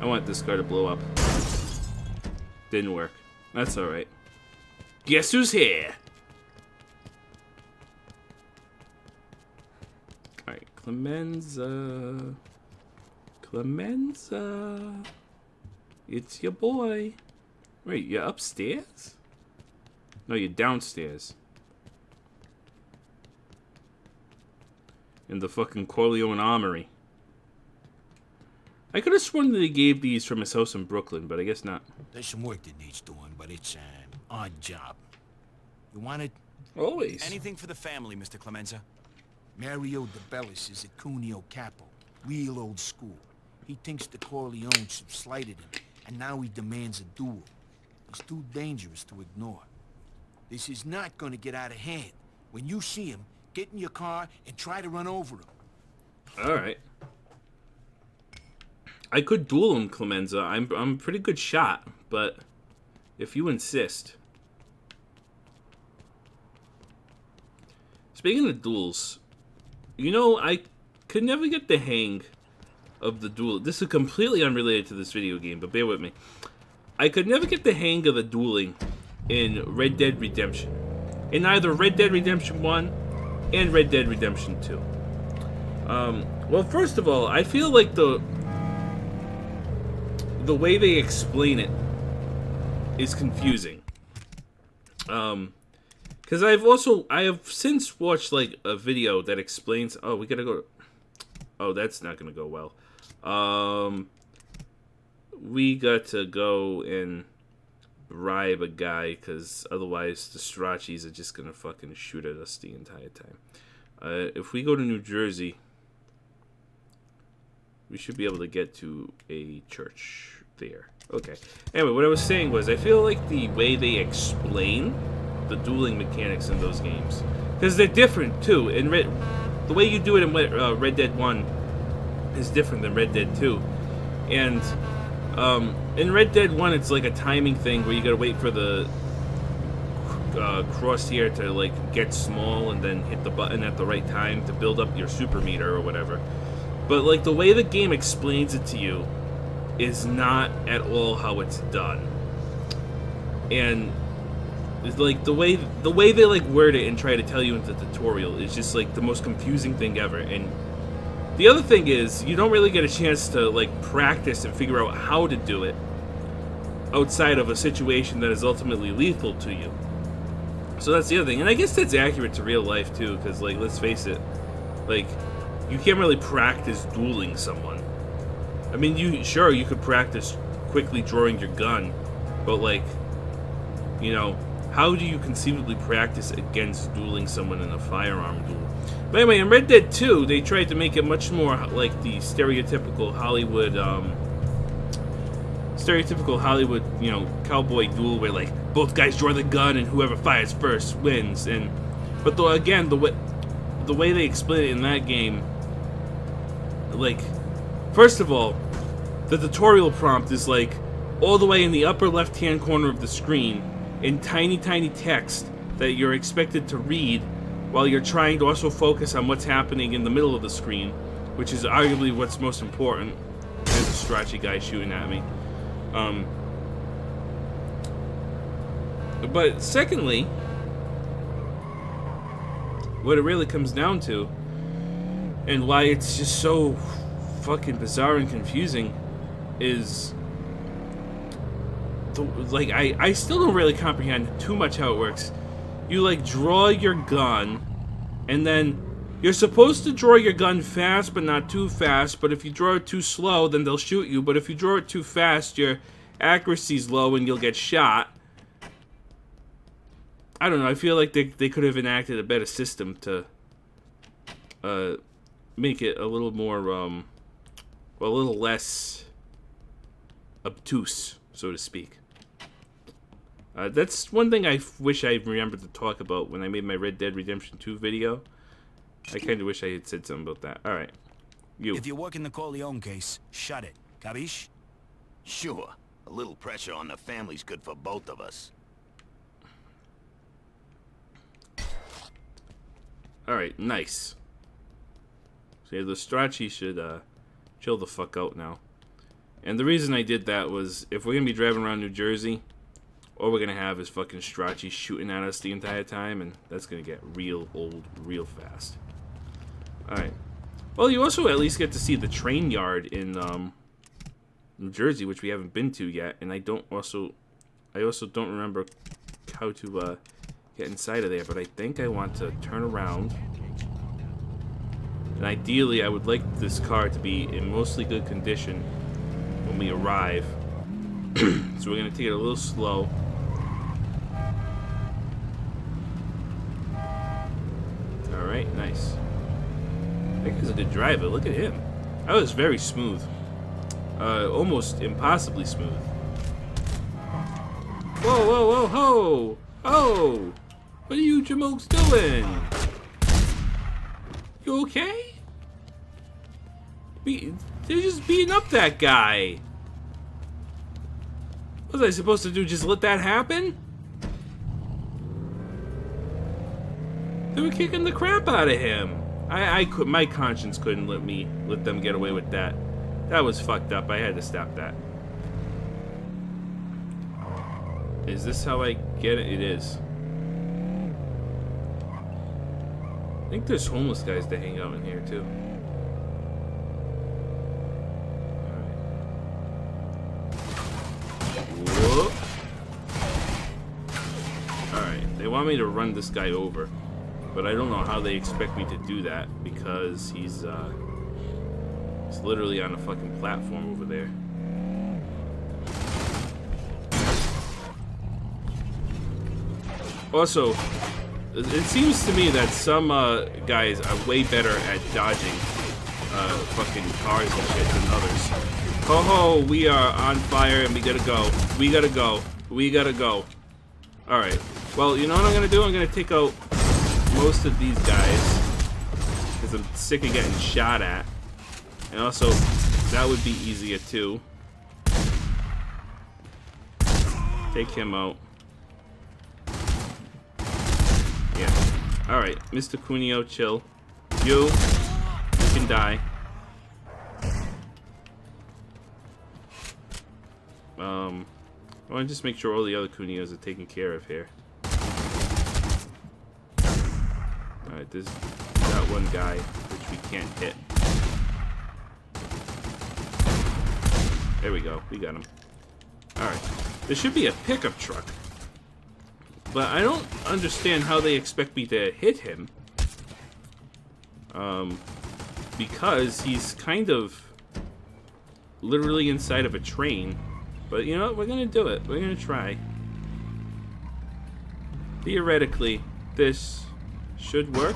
I want this car to blow up. Didn't work. That's alright. Guess who's here? Alright, Clemenza. Clemenza. It's your boy. Wait, you're upstairs? No, you're downstairs. In the fucking Corleone Armory. I could have sworn that he gave these from his house in Brooklyn, but I guess not. There's some work that needs doing, but it's an odd job. You want it? Always. Anything for the family, Mr. Clemenza. Mario DeBellis is a CUNEO capo. Real old school. He thinks the Corleones have slighted him, and now he demands a duel. He's too dangerous to ignore. This is not going to get out of hand. When you see him, get in your car and try to run over him. Alright. I could duel him, Clemenza. I'm a pretty good shot, but if you insist. Speaking of duels, you know, I could never get the hang of the duel. This is completely unrelated to this video game, but bear with me. I could never get the hang of the dueling in Red Dead Redemption. In either Red Dead Redemption 1 and Red Dead Redemption 2. Well, first of all, I feel like the way they explain it is confusing. Because I have since watched like a video that explains. Oh, we gotta go. Oh, that's not gonna go well. We got to go and bribe a guy because otherwise the Strachis are just gonna fucking shoot at us the entire time. If we go to New Jersey, we should be able to get to a church there. Okay. Anyway, what I was saying was I feel like the way they explain the dueling mechanics in those games, because they're different too. In the way you do it in Red Dead 1 is different than Red Dead 2. And in Red Dead 1, it's like a timing thing where you gotta wait for the crosshair to like get small and then hit the button at the right time to build up your super meter or whatever. But like the way the game explains it to you is not at all how it's done. And it's like the way they like word it and try to tell you in the tutorial is just like the most confusing thing ever. And the other thing is you don't really get a chance to like practice and figure out how to do it outside of a situation that is ultimately lethal to you. So that's the other thing. And I guess that's accurate to real life too, because like let's face it, like you can't really practice dueling someone. I mean, you could practice quickly drawing your gun, but like, you know, how do you conceivably practice against dueling someone in a firearm duel? But anyway, in Red Dead 2, they tried to make it much more like the stereotypical Hollywood, you know, cowboy duel where like both guys draw the gun and whoever fires first wins. But the way they explain it in that game, like, first of all, the tutorial prompt is like all the way in the upper left-hand corner of the screen in tiny, tiny text that you're expected to read while you're trying to also focus on what's happening in the middle of the screen, which is arguably what's most important. There's a Strachey guy shooting at me. But secondly, what it really comes down to, and why it's just so fucking bizarre and confusing, is like I still don't really comprehend too much how it works. You like draw your gun, and then you're supposed to draw your gun fast but not too fast, but if you draw it too slow then they'll shoot you, but if you draw it too fast your accuracy's low and you'll get shot. I don't know, I feel like they could have enacted a better system to make it a little more well, a little less obtuse, so to speak. That's one thing I wish I remembered to talk about when I made my Red Dead Redemption 2 video. I kind of wish I had said something about that. Alright. You. If you're working the Corleone case, shut it. Capiche? Sure. A little pressure on the family's good for both of us. Alright, nice. So yeah, the Strachey should chill the fuck out now. And the reason I did that was, if we're gonna be driving around New Jersey, all we're gonna have is fucking Strachey shooting at us the entire time, and that's gonna get real old real fast. Alright. Well, you also at least get to see the train yard in New Jersey, which we haven't been to yet, and I also don't remember how to get inside of there, but I think I want to turn around. And ideally, I would like this car to be in mostly good condition when we arrive. So we're going to take it a little slow. Alright, nice. That guy's a good driver. Look at him. That was very smooth. Almost impossibly smooth. Whoa, whoa, whoa, ho! Oh! What are you jamokes doing? You okay? They're just beating up that guy. What was I supposed to do? Just let that happen? They were kicking the crap out of him. My conscience couldn't let them get away with that. That was fucked up. I had to stop that. Is this how I get it? It is. I think there's homeless guys that hang out in here too. Whoop. Alright, they want me to run this guy over. But I don't know how they expect me to do that because he's literally on a fucking platform over there. Also, it seems to me that some guys are way better at dodging fucking cars and shit than others. Ho ho, we are on fire and we gotta go. We gotta go. We gotta go. Alright. Well, you know what I'm gonna do? I'm gonna take out most of these guys because I'm sick of getting shot at. And also, that would be easier too. Take him out. Yeah. Alright, Mr. Cuneo, chill. You can die. I want to just make sure all the other Cuneos are taken care of here. Alright, there's that one guy which we can't hit. There we go, we got him. Alright, there should be a pickup truck. But I don't understand how they expect me to hit him. Because he's kind of literally inside of a train. But you know what? We're gonna do it. We're gonna try. Theoretically, this should work.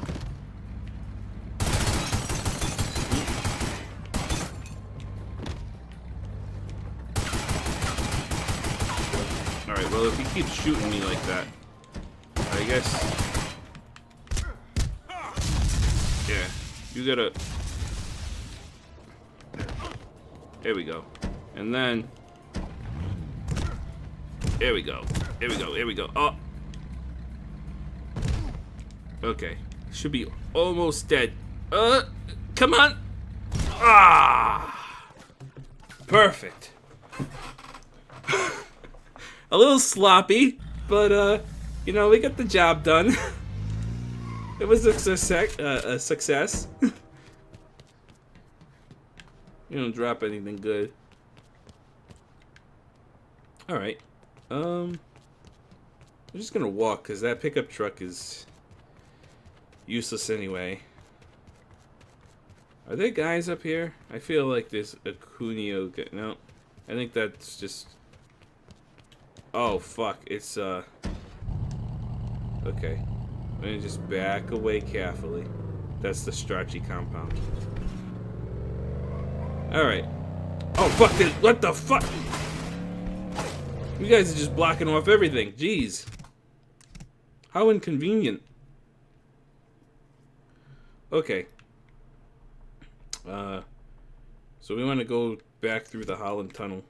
Alright, well, if he keeps shooting me like that, I guess... Yeah, you gotta... There we go. And then... There we go. There we go. There we go. Oh! Okay. Should be almost dead. Come on! Ah! Perfect. A little sloppy, but, you know, we got the job done. It was a success. You don't drop anything good. Alright. I'm just gonna walk, because that pickup truck is useless anyway. Are there guys up here? I feel like there's a Cuneo. No. I think that's just... Oh, fuck. It's, Okay. I'm gonna just back away carefully. That's the Strachey compound. Alright. Oh, fuck this. What the fuck? You guys are just blocking off everything. Jeez. How inconvenient. Okay. So we want to go back through the Holland Tunnel.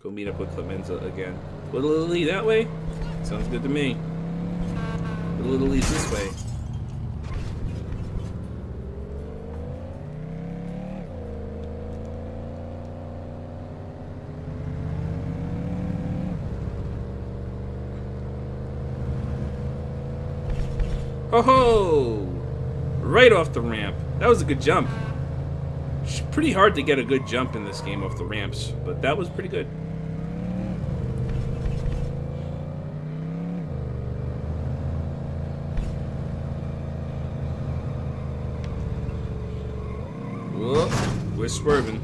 Go meet up with Clemenza again. Little Italy that way? Sounds good to me. Little Italy's this way. Oh ho! Right off the ramp. That was a good jump. It's pretty hard to get a good jump in this game off the ramps, but that was pretty good. Whoa, we're swerving.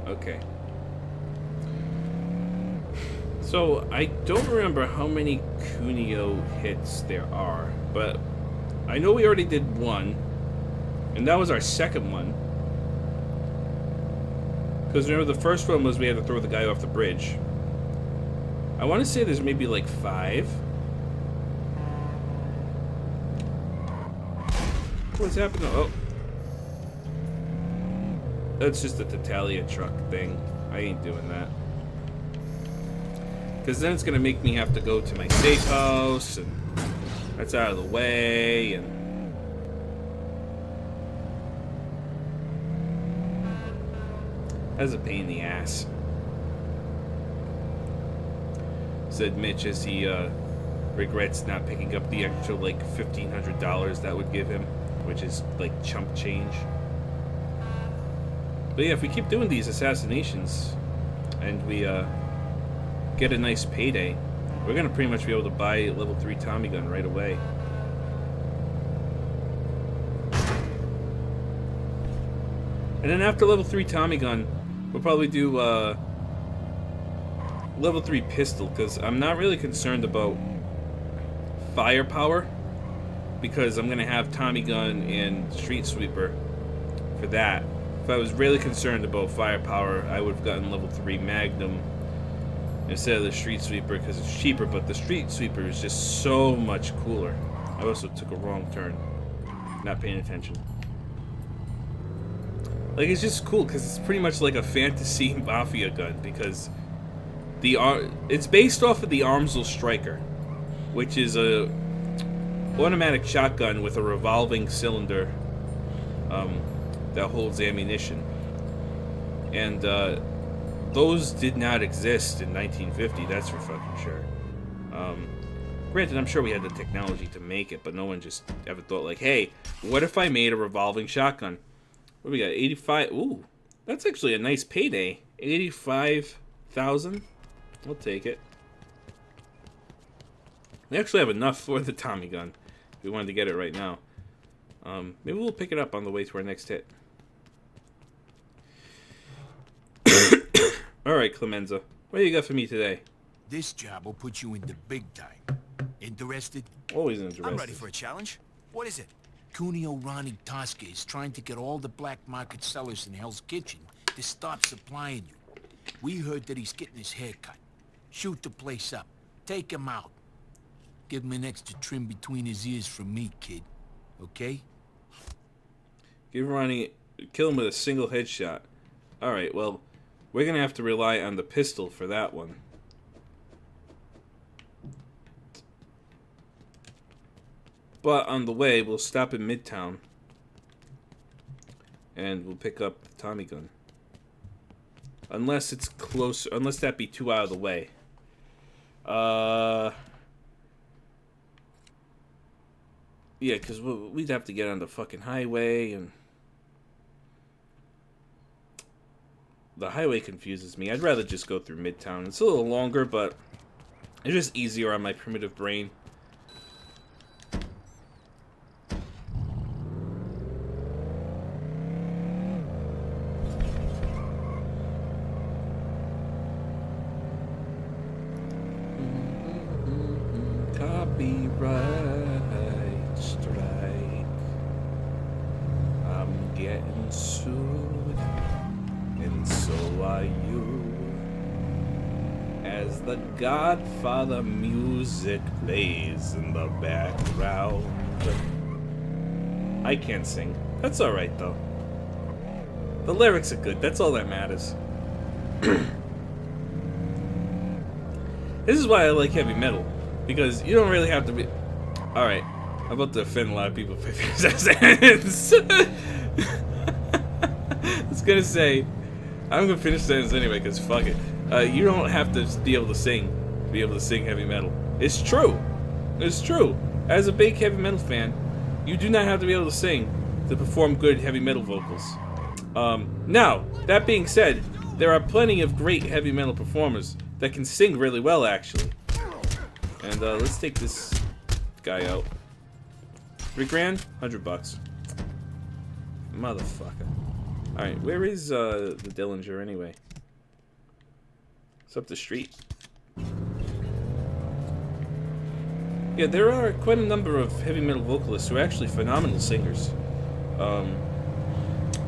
Okay. So, I don't remember how many Cuneo hits there are, but I know we already did one, and that was our second one. Because remember, the first one was we had to throw the guy off the bridge. I want to say there's maybe like 5. What's happening? Oh. That's just a Tatalia truck thing. I ain't doing that. Because then it's going to make me have to go to my safe house, and that's out of the way, and... That's a pain in the ass. Said Mitch as he regrets not picking up the extra, like, $1,500 that would give him, which is, like, chump change. But yeah, if we keep doing these assassinations, and we, get a nice payday, we're gonna pretty much be able to buy a level 3 Tommy gun right away. And then after level 3 Tommy gun, we'll probably do level 3 pistol, because I'm not really concerned about firepower, because I'm gonna have Tommy gun and Street Sweeper for that. If I was really concerned about firepower, I would have gotten level 3 Magnum instead of the Street Sweeper, because it's cheaper, but the Street Sweeper is just so much cooler. I also took a wrong turn, not paying attention. Like, it's just cool, because it's pretty much like a fantasy mafia gun, because it's based off of the Armsel Striker, which is a automatic shotgun with a revolving cylinder that holds ammunition. And those did not exist in 1950, that's for fucking sure. Granted, I'm sure we had the technology to make it, but no one just ever thought, like, hey, what if I made a revolving shotgun? What do we got, 85? Ooh, that's actually a nice payday. 85,000? I'll take it. We actually have enough for the Tommy gun, if we wanted to get it right now. Maybe we'll pick it up on the way to our next hit. Alright, Clemenza, what do you got for me today? This job will put you in the big time. Interested? Always interested. I'm ready for a challenge. What is it? Cuneo Ronnie Tosca is trying to get all the black market sellers in Hell's Kitchen to stop supplying you. We heard that he's getting his hair cut. Shoot the place up. Take him out. Give him an extra trim between his ears from me, kid. Okay? Give Ronnie... Kill him with a single headshot. Alright, well... We're gonna have to rely on the pistol for that one. But on the way, we'll stop in Midtown. And we'll pick up the Tommy gun. Unless it's close, unless that be too out of the way. Yeah, because we'd have to get on the fucking highway, and... The highway confuses me. I'd rather just go through Midtown. It's a little longer, but it's just easier on my primitive brain. Copyright strike. I'm getting sued, and so are you. As the Godfather music plays in the background. I can't sing. That's alright though. The lyrics are good, that's all that matters. This is why I like heavy metal. Because you don't really have to be... Alright, I'm about to offend a lot of people for sentence. I was gonna say, I'm gonna finish the sentence anyway, because fuck it. You don't have to be able to sing heavy metal. It's true. It's true. As a big heavy metal fan, you do not have to be able to sing to perform good heavy metal vocals. Now, that being said, there are plenty of great heavy metal performers that can sing really well, actually. And let's take this guy out. $3 grand? $100. Motherfucker. Alright, where is the Dillinger anyway? It's up the street. Yeah, there are quite a number of heavy metal vocalists who are actually phenomenal singers.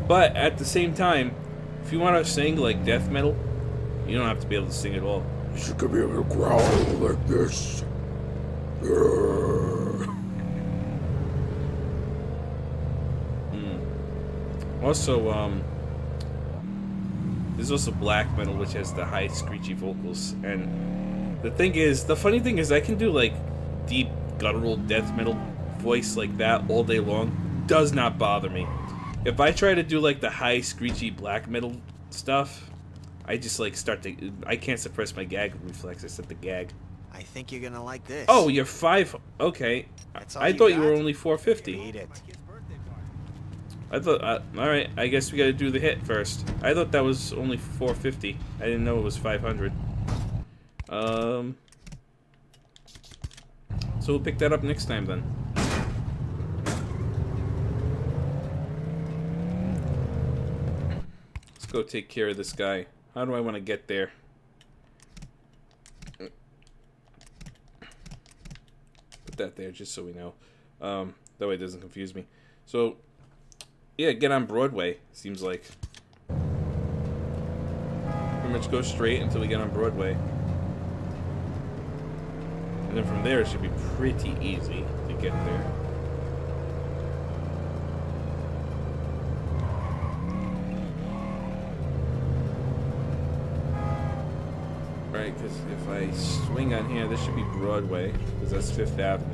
But at the same time, if you want to sing like death metal, you don't have to be able to sing at all. You should be able to growl like this. Also, there's also black metal, which has the high screechy vocals. And the funny thing is, I can do like deep guttural death metal voice like that all day long. Does not bother me. If I try to do like the high screechy black metal stuff, I just like I can't suppress my gag reflex. I start to gag. I think you're gonna like this. Oh, you're 5. Okay. I thought you were only 450. Eat it. I thought, alright, I guess we gotta do the hit first. I thought that was only 450. I didn't know it was 500. So we'll pick that up next time then. Let's go take care of this guy. How do I want to get there? Put that there just so we know. That way it doesn't confuse me. So, yeah, get on Broadway, seems like. Pretty much go straight until we get on Broadway. And then from there, it should be pretty easy to get there. Right, because if I swing on here, this should be Broadway, because that's 5th Avenue.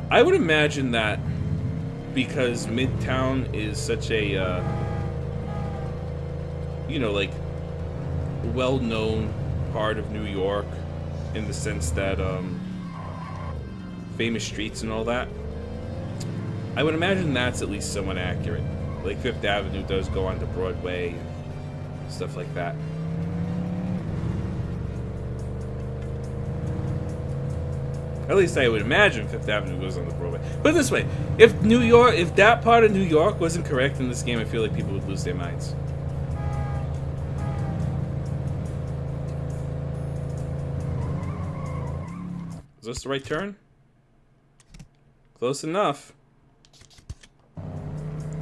I would imagine that because Midtown is such a, you know, like, well-known part of New York in the sense that, famous streets and all that, I would imagine that's at least somewhat accurate. Like, 5th Avenue does go onto Broadway and stuff like that. At least I would imagine 5th Avenue goes on the Broadway. Put it this way, if that part of New York wasn't correct in this game, I feel like people would lose their minds. Is this the right turn? Close enough.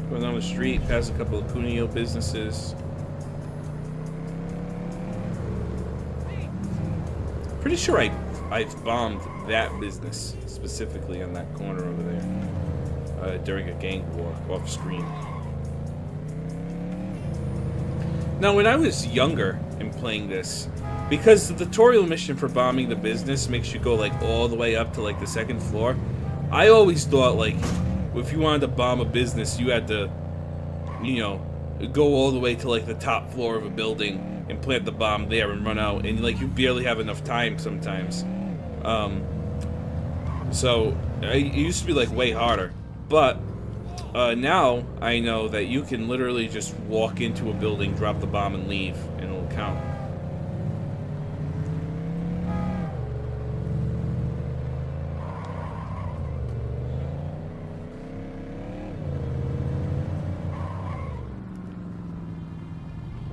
Going down the street, past a couple of CUNEO businesses. Pretty sure I've bombed that business, specifically on that corner over there, during a gang war off screen. Now, when I was younger and playing this, because the tutorial mission for bombing the business makes you go like all the way up to like the 2nd floor, I always thought like if you wanted to bomb a business, you had to, you know, go all the way to like the top floor of a building and plant the bomb there and run out, and like you barely have enough time sometimes. So it used to be like way harder, but now I know that you can literally just walk into a building, drop the bomb, and leave, and it'll count.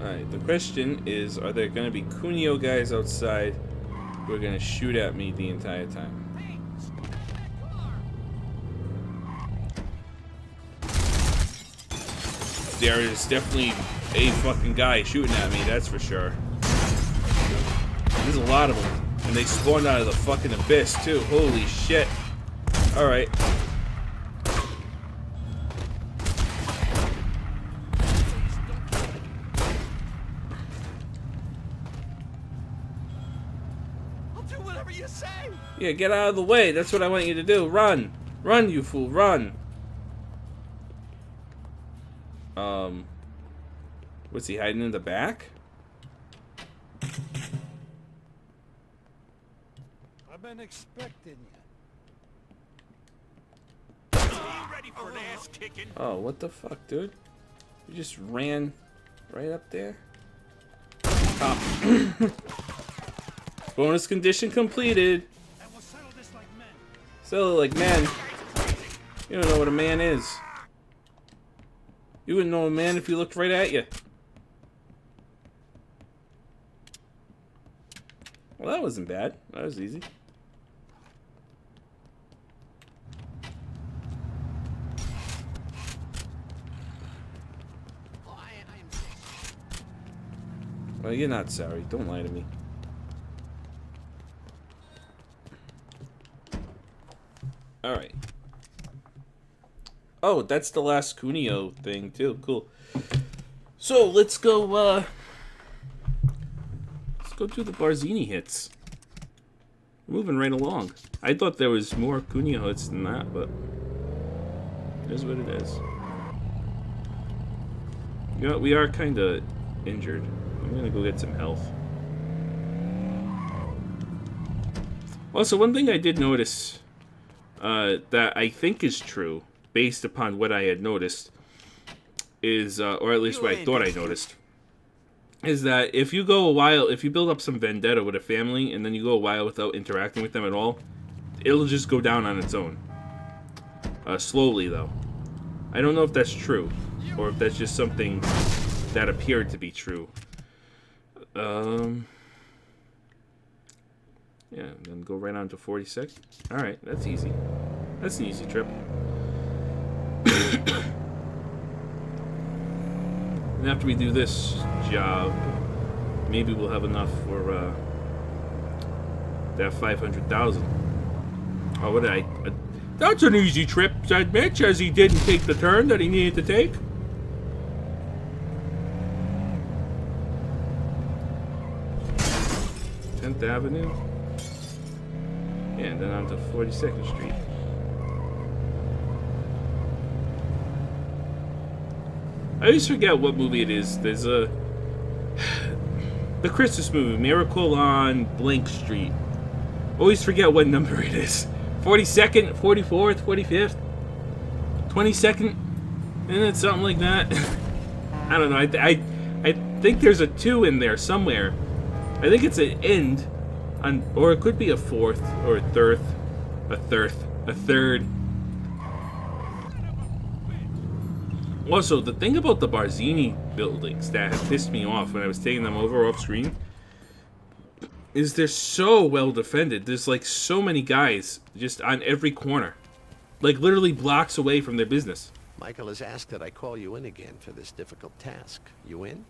Alright, the question is, are there going to be CUNEO guys outside who are going to shoot at me the entire time? There is definitely a fucking guy shooting at me, that's for sure. There's a lot of them. And they spawned out of the fucking abyss, too. Holy shit. Alright. You say? Yeah, get out of the way. That's what I want you to do. Run. Run, you fool. Run. What's he hiding in the back? I've been expecting you. Oh, what the fuck, dude? You just ran right up there? Oh. Bonus condition completed. And we'll settle this like men. Settle it like men. You don't know what a man is. You wouldn't know a man if he looked right at you. Well, that wasn't bad. That was easy. Well, you're not sorry. Don't lie to me. Alright. Oh, that's the last Cuneo thing, too. Cool. So, let's go do the Barzini hits. Moving right along. I thought there was more Cuneo hits than that, but it is what it is. You know, we are kind of injured. I'm gonna go get some health. Also, one thing I did notice that I think is true, based upon what I had noticed, is, or at least what I thought I noticed, is that if you go a while, if you build up some vendetta with a family, and then you go a while without interacting with them at all, it'll just go down on its own. Slowly, though. I don't know if that's true, or if that's just something that appeared to be true. Yeah, and then go right on to 46. Alright, that's easy. That's an easy trip. And after we do this job, maybe we'll have enough for that 500,000. Oh, what did I... that's an easy trip, said Mitch, as he didn't take the turn that he needed to take. Avenue, and then on to 42nd Street. I always forget what movie it is. There's a the Christmas movie, Miracle on Blank Street. Always forget what number it is. 42nd, 44th, 45th, 22nd, and it's something like that. I don't know. I think there's a 2 in there somewhere. I think it's an end. Or it could be a 4th or a 3rd, a 3rd. Also, the thing about the Barzini buildings that have pissed me off when I was taking them over off screen is they're so well defended. There's like so many guys just on every corner, like literally blocks away from their business. Michael has asked that I call you in again for this difficult task. You in?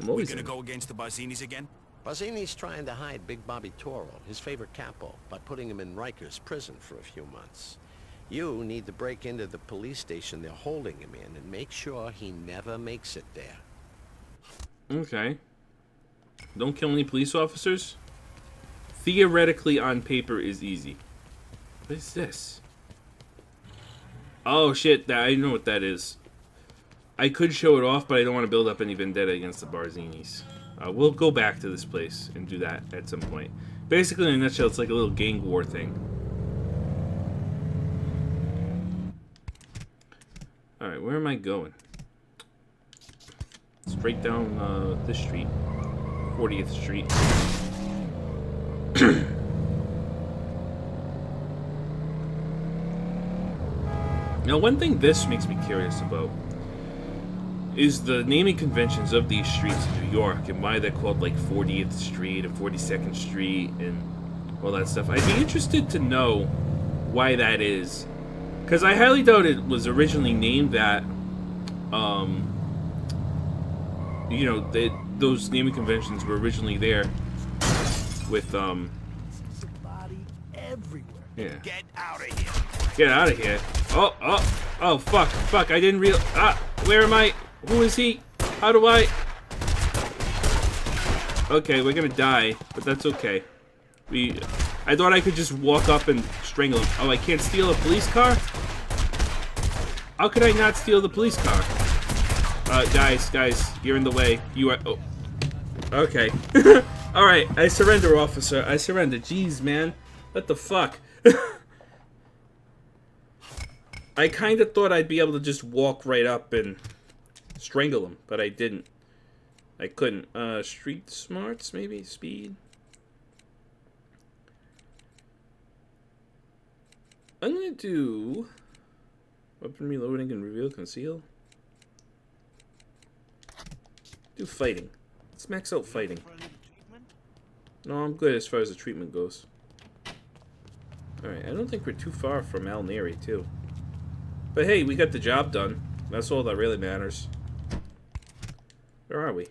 We gonna go against the Barzinis again? Barzini's trying to hide Big Bobby Toro, his favorite capo, by putting him in Rikers prison for a few months. You need to break into the police station they're holding him in and make sure he never makes it there. Okay. Don't kill any police officers? Theoretically, on paper, is easy. What is this? Oh, shit. I know what that is. I could show it off, but I don't want to build up any vendetta against the Barzinis. We'll go back to this place and do that at some point. Basically, in a nutshell, it's like a little gang war thing. Alright, where am I going? Straight down this street. 40th Street. Now, one thing this makes me curious about is the naming conventions of these streets in New York and why they're called like 40th Street and 42nd Street and all that stuff. I'd be interested to know why that is, because I highly doubt it was originally named that. You know, those naming conventions were originally there with Somebody everywhere. yeah. Get out of here. Get out of here. Oh, fuck, I didn't where am I? Who is he? How do I? Okay, we're gonna die, but that's okay. I thought I could just walk up and strangle him. Oh, I can't steal a police car? How could I not steal the police car? Guys, you're in the way. You are, oh. Okay. Alright, I surrender, officer. I surrender. Jeez, man. What the fuck? I kind of thought I'd be able to just walk right up and strangle him, but I didn't. I couldn't. Street smarts, maybe? Speed? I'm gonna do... Weapon reloading and reveal conceal. Do fighting. Let's max out fighting. No, I'm good as far as the treatment goes. Alright, I don't think we're too far from Al Neri, too. But hey, we got the job done. That's all that really matters. Where are we?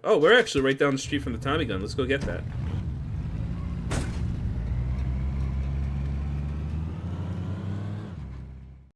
Oh, we're actually right down the street from the Tommy gun. Let's go get that.